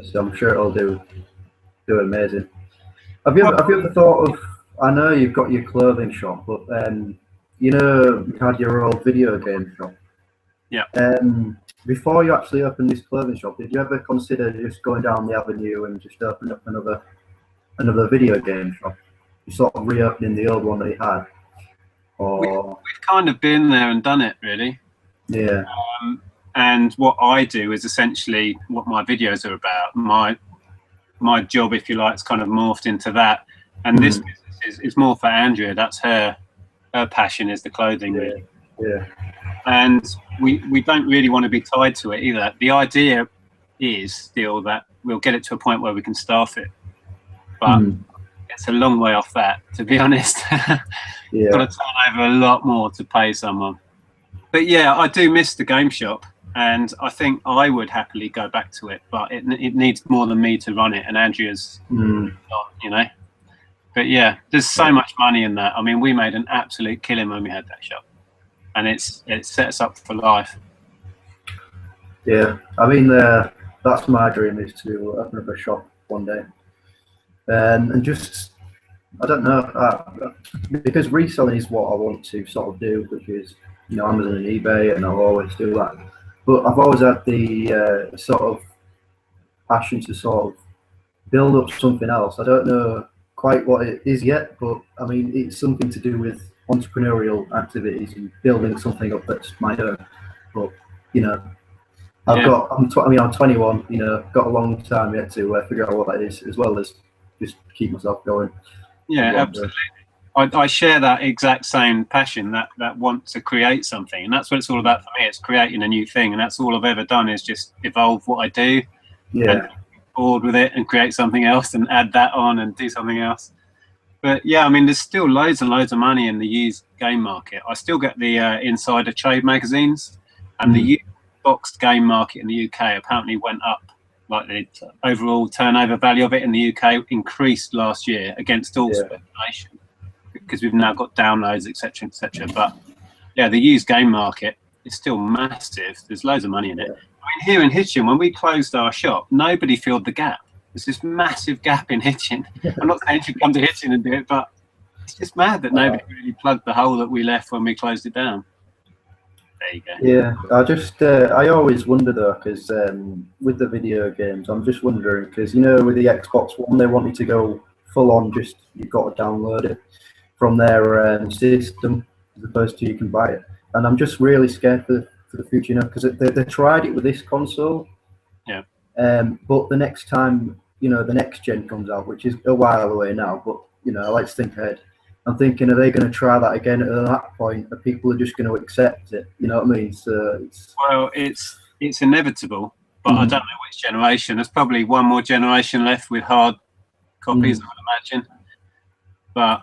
So I'm sure it'll do amazing. Have you ever thought of? I know you've got your clothing shop, but you know, you had your old video game shop. Yeah. Before you actually opened this clothing shop, did you ever consider just going down the avenue and just opening up another video game shop? You sort of reopening the old one that you had, or we've kind of been there and done it, really. Yeah. And what I do is essentially what my videos are about. My job, if you like, is kind of morphed into that. And this business is more for Andrea. That's her passion, is the clothing, really. Yeah. And we don't really want to be tied to it either. The idea is still that we'll get it to a point where we can staff it, but it's a long way off that, to be honest. Yeah. Got to turn over a lot more to pay someone. But yeah, I do miss the game shop, and I think I would happily go back to it, but it needs more than me to run it, and Andrea's not, you know. But yeah, there's so much money in that. I mean, we made an absolute killing when we had that shop, and it set us up for life. Yeah, I mean, that's my dream, is to open up a shop one day, and just, I don't know, because reselling is what I want to sort of do, which is, you know, Amazon and eBay, and I'll always do that. But I've always had the sort of passion to sort of build up something else. I don't know quite what it is yet, but I mean, it's something to do with entrepreneurial activities and building something up that's my own. But you know, I'm 21. You know, got a long time yet to figure out what that is, as well as just keep myself going. Yeah, absolutely. I share that exact same passion, that want to create something, and that's what it's all about for me. It's creating a new thing, and that's all I've ever done, is just evolve what I do. Yeah. And bored with it and create something else and add that on and do something else. But yeah, I mean, there's still loads and loads of money in the used game market. I still get the insider trade magazines, and the used boxed game market in the UK apparently went up. Like the overall turnover value of it in the UK increased last year against all speculation, because we've now got downloads, etc., etc. But yeah, the used game market is still massive. There's loads of money in it. I mean, here in Hitchin, when we closed our shop, nobody filled the gap. There's this massive gap in Hitchin. I'm not saying you should come to Hitchin and do it, but it's just mad that nobody really plugged the hole that we left when we closed it down. There you go. Yeah, I always wonder though, because with the video games, I'm just wondering, because you know, with the Xbox One, they wanted to go full on, just you've got to download it from their system as opposed to you can buy it, and I'm just really scared for the future, you know, because they tried it with this console, but the next time, you know, the next gen comes out, which is a while away now, but you know, I like to think ahead. I'm thinking, are they going to try that again at that point? Are people just going to accept it? You know what I mean? So it's inevitable, but I don't know which generation. There's probably one more generation left with hard copies, I would imagine. But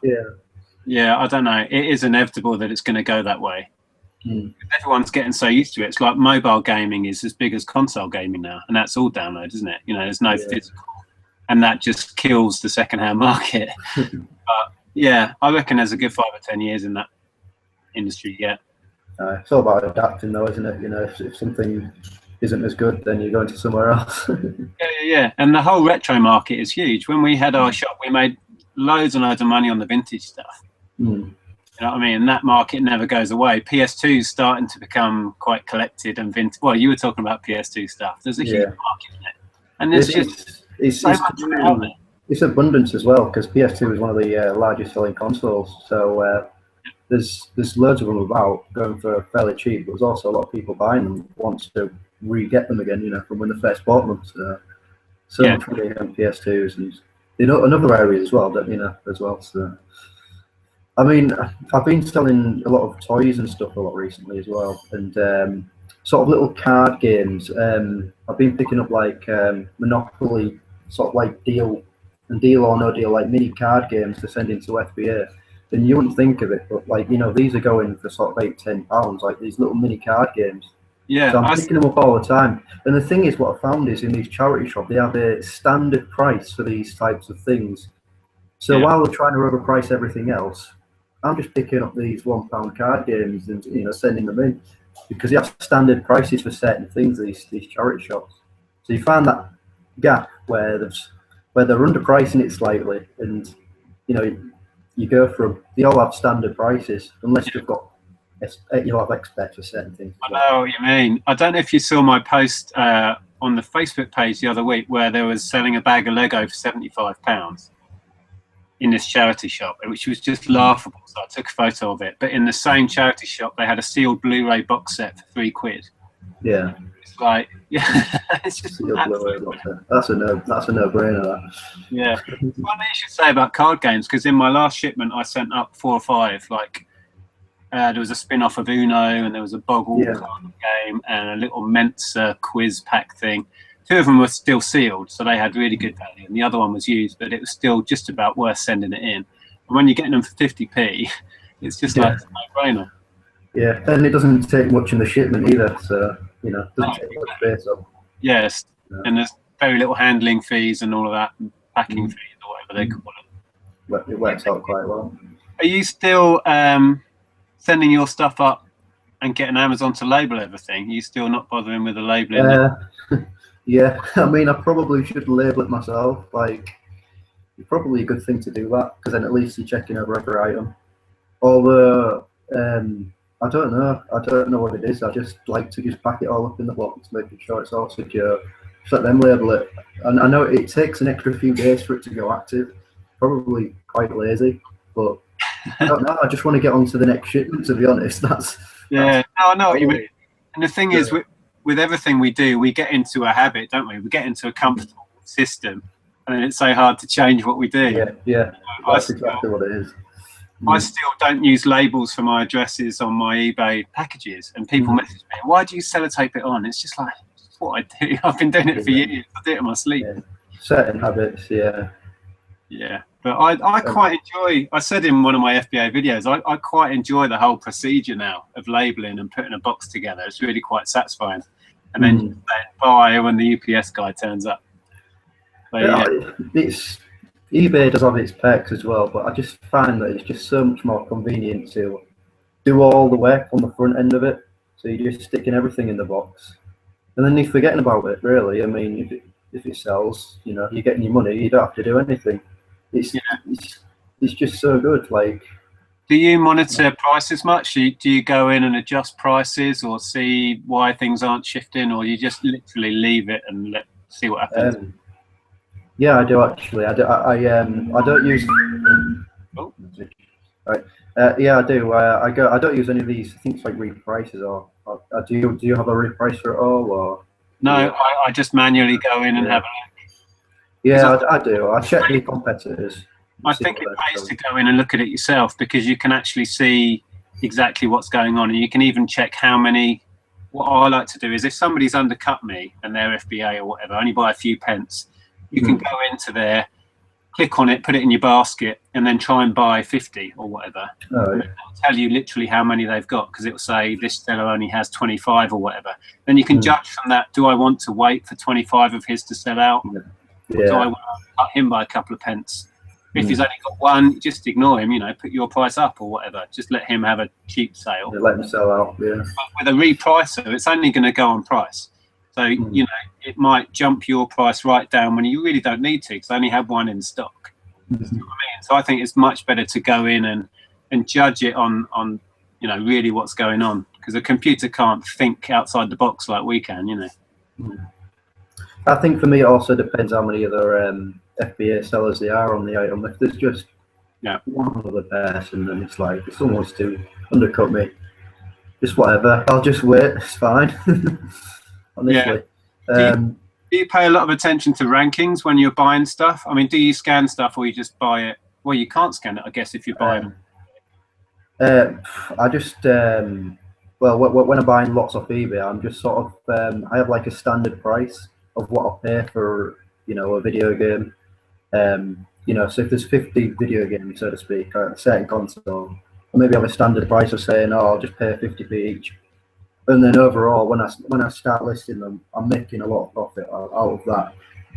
yeah, I don't know. It is inevitable that it's going to go that way. Everyone's getting so used to it. It's like mobile gaming is as big as console gaming now, and that's all download, isn't it? You know, there's no physical, and that just kills the second-hand market. But yeah, I reckon there's a good 5 or 10 years in that industry yet. It's all about adapting, though, isn't it? You know, if something isn't as good, then you go into somewhere else. Yeah. And the whole retro market is huge. When we had our shop, we made loads and loads of money on the vintage stuff. You know what I mean? And that market never goes away. PS2 is starting to become quite collected and vintage. Well, you were talking about PS2 stuff. There's a huge market in it. And there's it's abundance as well, because PS2 is one of the largest selling consoles. So there's loads of them about, going for fairly cheap. But there's also a lot of people buying them, want to re-get them again, you know, from when they first bought them. So much money on PS2s, and you know, another area as well, that, you know, as well. So I mean, I've been selling a lot of toys and stuff a lot recently as well, and sort of little card games. I've been picking up like Monopoly, sort of like Deal or No Deal, like mini card games to send into FBA. And you wouldn't think of it, but like, you know, these are going for sort of £8–10, like these little mini card games. Yeah, so I'm picking them up all the time. And the thing is, what I found is, in these charity shops, they have a standard price for these types of things. So while they're trying to overprice everything else, I'm just picking up these £1 card games and, you know, sending them in, because they have standard prices for certain things, these charity shops. So you find that gap where they're underpricing it slightly, and you go from they all have standard prices unless you've got you'll have experts for certain things. I know what you mean. I don't know if you saw my post on the Facebook page the other week where they was selling a bag of Lego for £75 in this charity shop, which was just laughable. So I took a photo of it. But in the same charity shop, they had a sealed Blu-ray box set for £3. Yeah. It's like, yeah, it's just that's a no-brainer. That. Yeah. Funny you should say about card games, because in my last shipment I sent up 4 or 5. Like there was a spin-off of Uno, and there was a Boggle card game, and a little Mensa quiz pack thing. 2 of them were still sealed, so they had really good value, and the other one was used, but it was still just about worth sending it in. And when you're getting them for 50p, it's just like a no-brainer. Yeah, and it doesn't take much in the shipment either, so it doesn't take much space up. Yes, and there's very little handling fees and all of that, and packing fees or whatever they call it. It works out quite well. Are you still sending your stuff up and getting Amazon to label everything? Are you still not bothering with the labeling? Yeah, I mean, I probably should label it myself. Like, it's probably a good thing to do that, because then at least you're checking over every item. Although, I don't know what it is. I just like to just pack it all up in the box, making sure it's all secure. Just let them label it. And I know it takes an extra few days for it to go active. Probably quite lazy, but I don't know. I just want to get on to the next shipment, to be honest. No, I know what you mean. And the thing is, with everything we do, we get into a habit, don't we? We get into a comfortable system, and it's so hard to change what we do. Yeah. That's exactly what it is. I still don't use labels for my addresses on my eBay packages, and people message me, "Why do you sellotape it on?" It's just like, it's what I do. I've been doing it for years. I do it in my sleep. Yeah. Certain habits, yeah. Yeah, but I quite enjoy. I said in one of my FBA videos, I quite enjoy the whole procedure now of labeling and putting a box together. It's really quite satisfying. And then you buy when the UPS guy turns up. So, it's eBay does have its perks as well, but I just find that it's just so much more convenient to do all the work on the front end of it. So you're just sticking everything in the box, and then you're forgetting about it. Really, I mean, if it sells, you're getting your money. You don't have to do anything. It's just so good. Like, do you monitor prices much? Do you go in and adjust prices, or see why things aren't shifting, or you just literally leave it and see what happens? Yeah, I do actually. I don't use. Oh. Right. Yeah, I do. I don't use any of these things like reprices or do you have a repricer at all, or? No, I just manually go in and have a look. Yeah, I do. I check the competitors. I think it pays to go in and look at it yourself, because you can actually see exactly what's going on, and you can even check how many. What I like to do is, if somebody's undercut me and they're FBA or whatever, only by a few pence, you can go into there, click on it, put it in your basket, and then try and buy 50 or whatever. It'll tell you literally how many they've got, because it will say this seller only has 25 or whatever. Then you can judge from that, do I want to wait for 25 of his to sell out? Or do I want to cut him by a couple of pence? If he's only got one, just ignore him, put your price up or whatever. Just let him have a cheap sale. Let him sell out, yeah. But with a repricer, it's only going to go on price. So, it might jump your price right down when you really don't need to, because I only have one in stock. You know what I mean? So I think it's much better to go in and judge it on really what's going on, because a computer can't think outside the box like we can, I think for me it also depends how many other FBA sellers there are on the item. If there's just one other person, then it's like, if someone wants to undercut me, just whatever, I'll just wait, it's fine. Honestly. Do you pay a lot of attention to rankings when you're buying stuff? I mean, do you scan stuff, or you just buy it? Well, you can't scan it, I guess, if you're buying them. I just when I'm buying lots off eBay, I'm just sort of I have like a standard price of what I pay for a video game. So if there's 50 video games, so to speak, or a certain console, I maybe have a standard price of saying, I'll just pay 50p each. And then overall, when I start listing them, I'm making a lot of profit out of that.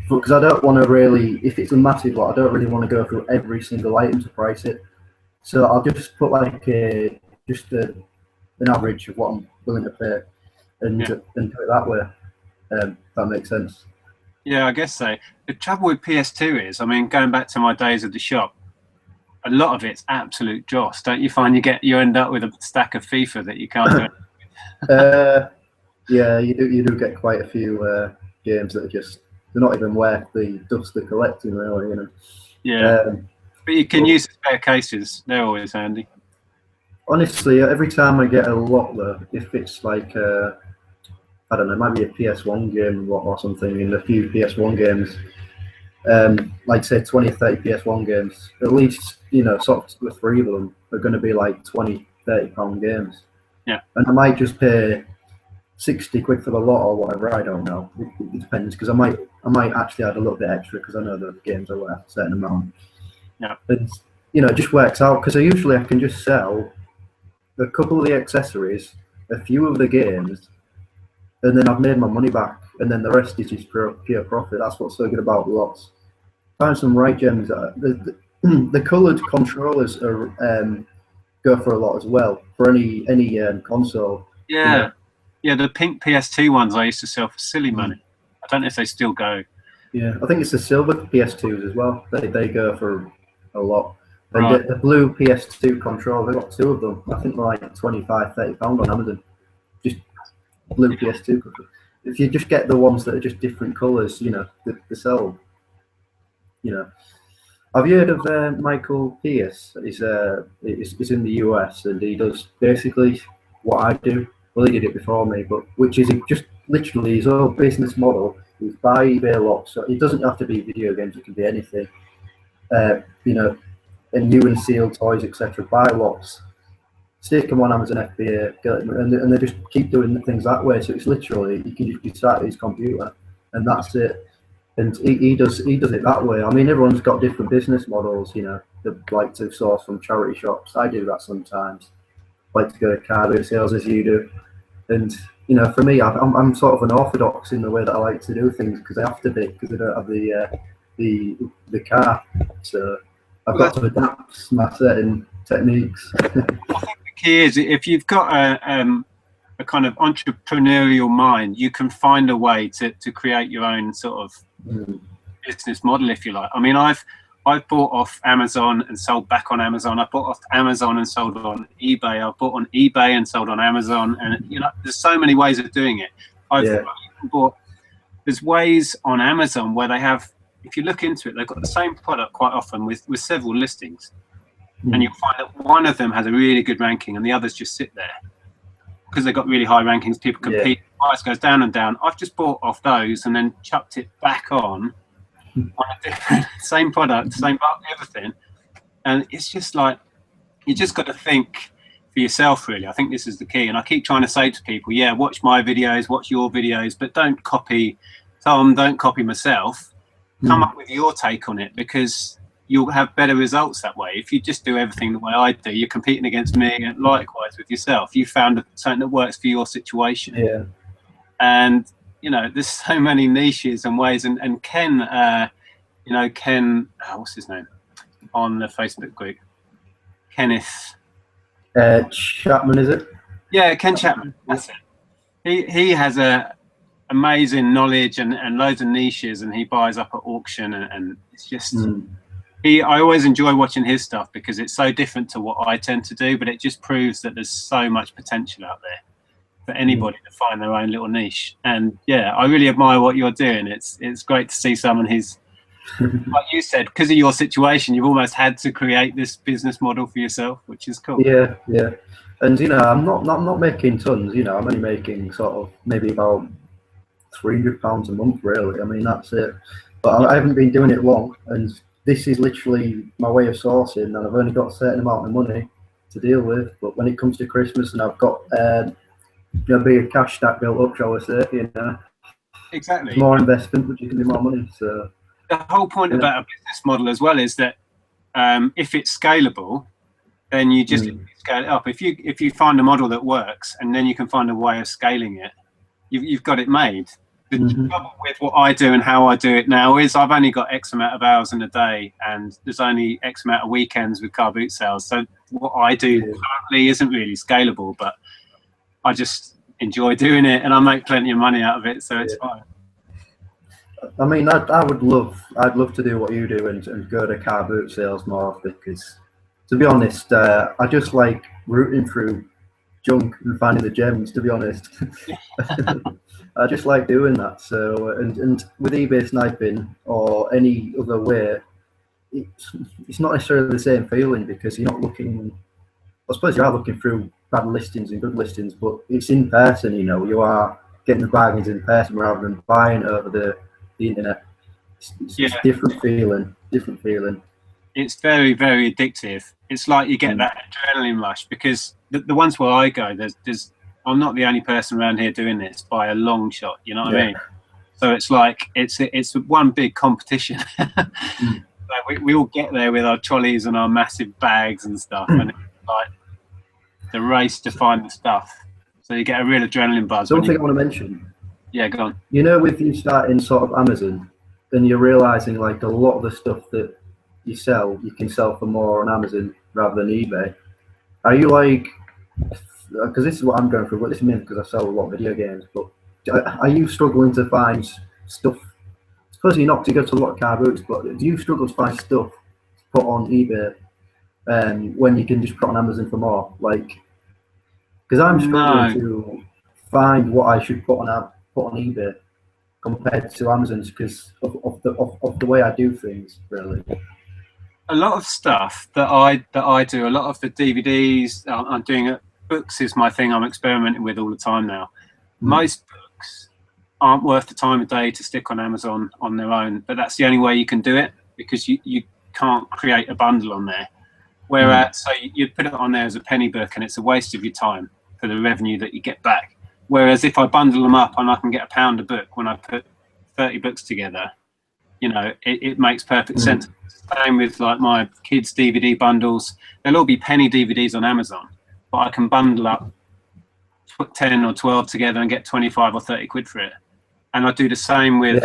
Because I don't want to really, if it's a massive lot, I don't really want to go through every single item to price it. So I'll just put like an average of what I'm willing to pay, and do it that way. If that makes sense. Yeah, I guess so. The trouble with PS2 is, I mean, going back to my days at the shop, a lot of it's absolute dross. Don't you find you end up with a stack of FIFA that you can't do? Yeah, you do get quite a few games that are just they're not even worth the dust they're collecting, really. You know. Yeah, but you can But use the spare cases. They're always handy. honestly, every time I get a lot though, if it's like I don't know, maybe a PS1 game or something, in a few PS1 games, like say 20, 30 PS1 games, at least, you know, sort of two or three of them are going to be like 20, £30 games. Yeah. And I might just pay 60 quid for the lot or whatever, I don't know. It depends, because I might actually add a little bit extra because I know the games are worth a certain amount. Yeah. And, you know, it just works out because I can just sell a couple of the accessories, a few of the games, and then I've made my money back, and then the rest is just pure profit. That's what's so good about lots. Find some right gems. The coloured controllers are go for a lot as well for any console. Yeah. You know? Yeah, the pink PS2 ones I used to sell for silly money. I don't know if they still go. Yeah, I think it's the silver PS2s as well. They go for a lot. And Right. the blue PS2 controller, they've got two of them. I think they're like 25, £30 on Amazon. Just blue PS2. If you just get the ones that are just different colours, you know, they sell. You know, have you heard of Michael Pierce? He's in the US and he does basically what I do. Well, he did it before me, but which is just literally his own business model. He's buy eBay lots, so it doesn't have to be video games. It can be anything. You know, and new and sealed toys, etc. Buy lots, stick them on Amazon FBA, and they just keep doing things that way. So it's literally you can just be sat at his computer, and that's it. And he does it that way. I mean, everyone's got different business models. You know, they like to source from charity shops. I do that sometimes. Like to go to car boot sales as you do. And you know, for me, I'm sort of an orthodox in the way that I like to do things because I have to be because I don't have the car. So I've got to adapt my certain techniques. I think the key is if you've got a kind of entrepreneurial mind, you can find a way to create your own sort of business model, if you like. I mean, I've bought off Amazon and sold back on Amazon. I bought off Amazon and sold on eBay. I bought on eBay and sold on Amazon. And you know, there's so many ways of doing it. I've bought. There's ways on Amazon where they have. If you look into it, they've got the same product quite often with several listings, and you'll find that one of them has a really good ranking and the others just sit there because they've got really high rankings. People compete. Price goes down and down. I've just bought off those and then chucked it back on a different, same product, same everything, and it's just like you just got to think for yourself, really. I think this is the key, and I keep trying to say to people, yeah, watch my videos, watch your videos, but don't copy Tom, don't copy myself. Come up with your take on it because you'll have better results that way. If you just do everything the way I do, you're competing against me, and likewise with yourself. You found something that works for your situation. Yeah. And you know, there's so many niches and ways. And Ken, you know, Ken, what's his name on the Facebook group? Kenneth Chapman, is it? Yeah, Ken Chapman. That's it. He has a amazing knowledge and loads of niches, and he buys up at auction, and it's just I always enjoy watching his stuff because it's so different to what I tend to do, but it just proves that there's so much potential out there for anybody to find their own little niche. And yeah, I really admire what you're doing. It's great to see someone who's like you said, because of your situation, you've almost had to create this business model for yourself, which is cool. Yeah. And you know, I'm not making tons. You know, I'm only making sort of maybe about £300 a month, really. I mean, that's it. But I haven't been doing it long, and this is literally my way of sourcing, and I've only got a certain amount of money to deal with. But when it comes to Christmas, and I've got you know, bigger cash stack built up, shall I say, you know, exactly, more investment, which is going to be more money. So the whole point about a business model as well is that if it's scalable, then you just scale it up. If you find a model that works, and then you can find a way of scaling it, you've got it made. The trouble with what I do and how I do it now is I've only got X amount of hours in a day, and there's only X amount of weekends with car boot sales. So what I do currently isn't really scalable, but I just enjoy doing it, and I make plenty of money out of it, so it's fine. I mean, I'd love to do what you do and go to car boot sales more often because, to be honest, I just like rooting through junk and finding the gems. To be honest, I just like doing that. So, and with eBay sniping or any other way, it's not necessarily the same feeling because you're not looking. I suppose you are looking through bad listings and good listings, but it's in person. You know, you are getting the bargains in person rather than buying over the internet. It's Yeah, different feeling. Different feeling. it's very, very addictive. It's like you get that adrenaline rush because the ones where I go, there's I'm not the only person around here doing this by a long shot. You know what I mean? So it's like it's one big competition. Like we all get there with our trolleys and our massive bags and stuff, and it's like the race to find the stuff. So you get a real adrenaline buzz. Something I want to mention. Yeah, go on. You know, with you starting sort of Amazon, then you're realizing like a lot of the stuff that you sell, you can sell for more on Amazon rather than eBay. Are you like, because this is what I'm going through, but this is mainly because I sell a lot of video games, but are you struggling to find stuff? I suppose you're not to go to a lot of car boots, but do you struggle to find stuff to put on eBay when you can just put on Amazon for more? Like, because I'm struggling to find what I should put on eBay compared to Amazon's because of the way I do things, really. A lot of stuff that I do, a lot of the DVDs I'm doing it. Books is my thing I'm experimenting with all the time now. Most books aren't worth the time of day to stick on Amazon on their own, but that's the only way you can do it because you can't create a bundle on there. Whereas, so you'd put it on there as a penny book and it's a waste of your time for the revenue that you get back. Whereas if I bundle them up and I can get £1 a book when I put 30 books together, you know, it makes perfect sense. Same with like my kids' DVD bundles. They'll all be penny DVDs on Amazon, but I can bundle up 10 or 12 together and get 25 or 30 quid for it. And I do the same with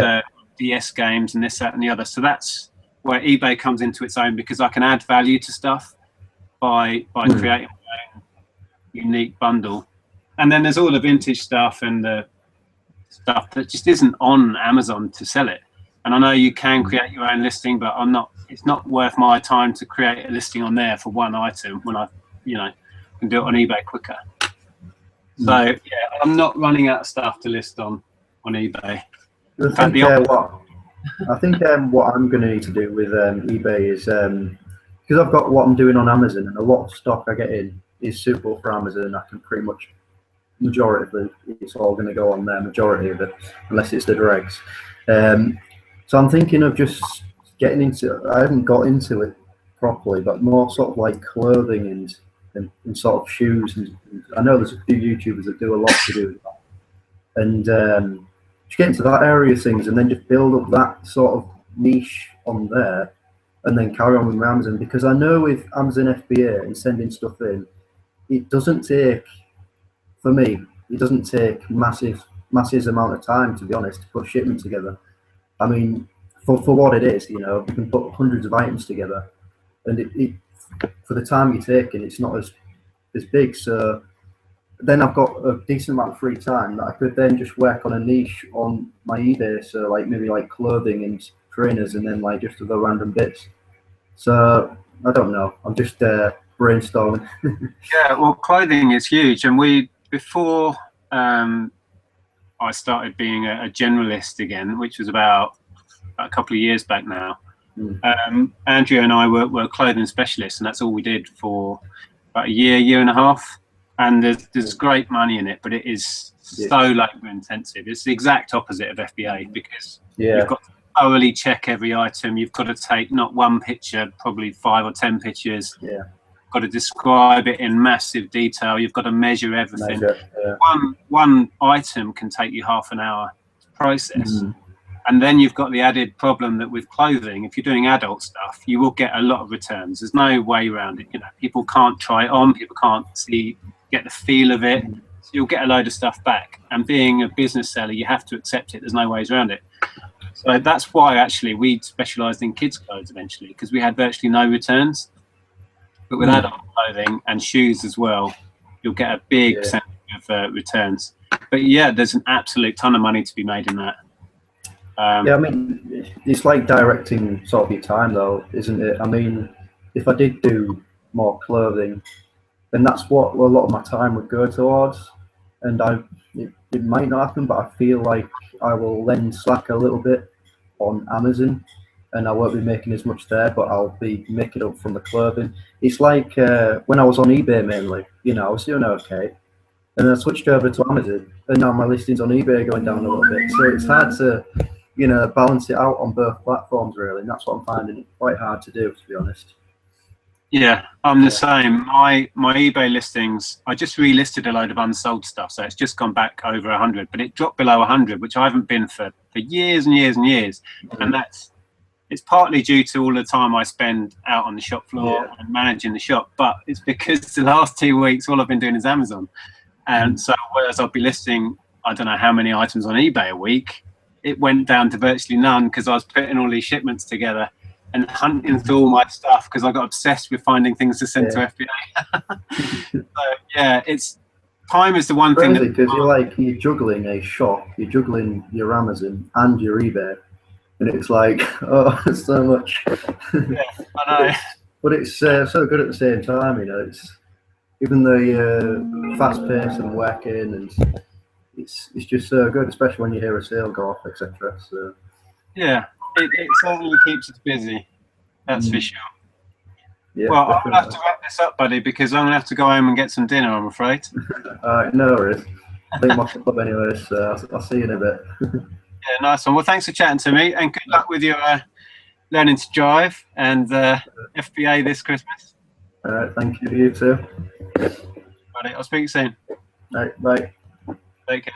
DS games and this, that, and the other. So that's where eBay comes into its own because I can add value to stuff by creating my own unique bundle. And then there's all the vintage stuff and the stuff that just isn't on Amazon to sell it. And I know you can create your own listing, but it's not worth my time to create a listing on there for one item when I, can do it on eBay quicker. So yeah, I'm not running out of stuff to list on eBay. I think what I'm going to need to do with eBay is because I've got what I'm doing on Amazon and a lot of stock I get in is suitable for Amazon. I can pretty much majority of it's all going to go on there, majority of it, unless it's the dregs. So I'm thinking of just getting into. I haven't got into it properly, but more sort of like clothing and sort of shoes. And I know there's a few YouTubers that do a lot to do with that, and just get into that area of things, and then just build up that sort of niche on there, and then carry on with Amazon. Because I know with Amazon FBA and sending stuff in, it doesn't take. For me, it doesn't take massive amount of time, to be honest, to put shipment together. I mean, for what it is, you can put hundreds of items together, and it for the time you're taking, it's not as big. So then I've got a decent amount of free time that I could then just work on a niche on my eBay. So like maybe like clothing and trainers, and then like just other random bits. So I don't know. I'm just brainstorming. Yeah, well, clothing is huge, and before I started being a generalist again, which was about a couple of years back now. Andrew and I were clothing specialists, and that's all we did for about a year and a half. And there's great money in it, but it is so labor intensive. It's the exact opposite of FBA because you've got to thoroughly check every item. You've got to take not one picture, probably 5 or 10 pictures. Yeah. Got to describe it in massive detail. You've got to measure everything. One item can take you half an hour to process. And then you've got the added problem that with clothing, if you're doing adult stuff, you will get a lot of returns. There's no way around it. People can't try it on. People can't get the feel of it. So you'll get a load of stuff back. And being a business seller, you have to accept it. There's no ways around it. So that's why actually we specialised in kids' clothes eventually, because we had virtually no returns. But with adult clothing and shoes as well, you'll get a big percentage of returns. But yeah, there's an absolute ton of money to be made in that. Yeah, I mean, it's like directing sort of your time, though, isn't it? I mean, if I did do more clothing, then that's what a lot of my time would go towards. And it might not happen, but I feel like I will then slack a little bit on Amazon, and I won't be making as much there, but I'll be making up from the clothing. It's like when I was on eBay mainly, I was doing okay, and then I switched over to Amazon, and now my listings on eBay are going down a little bit. So it's hard to, balance it out on both platforms really, and that's what I'm finding it quite hard to do, to be honest. Yeah, I'm the same. My eBay listings, I just relisted a load of unsold stuff, so it's just gone back over 100, but it dropped below 100, which I haven't been for years and years and years. And it's partly due to all the time I spend out on the shop floor and managing the shop, but it's because the last 2 weeks all I've been doing is Amazon. And so whereas I'll be listing, I don't know how many items on eBay a week, it went down to virtually none because I was putting all these shipments together and hunting through all my stuff because I got obsessed with finding things to send to FBA. So yeah, it's time is the one thing. Because you're juggling a shop, you're juggling your Amazon and your eBay, and it's like, oh, it's so much. Yeah, I know. But it's so good at the same time, It's even though you're fast paced and working, and it's just so good, especially when you hear a sale go off, etc. So yeah. It certainly keeps us busy, that's for sure. Yeah, well, definitely. I'll have to wrap this up, buddy, because I'm going to have to go home and get some dinner, I'm afraid. All right, no worries. I think my club anyway, so I'll see you in a bit. Yeah, nice one. Well, thanks for chatting to me, and good luck with your learning to drive and FBA this Christmas. All right, thank you. You too. Buddy, I'll speak soon. All right, bye. Take care.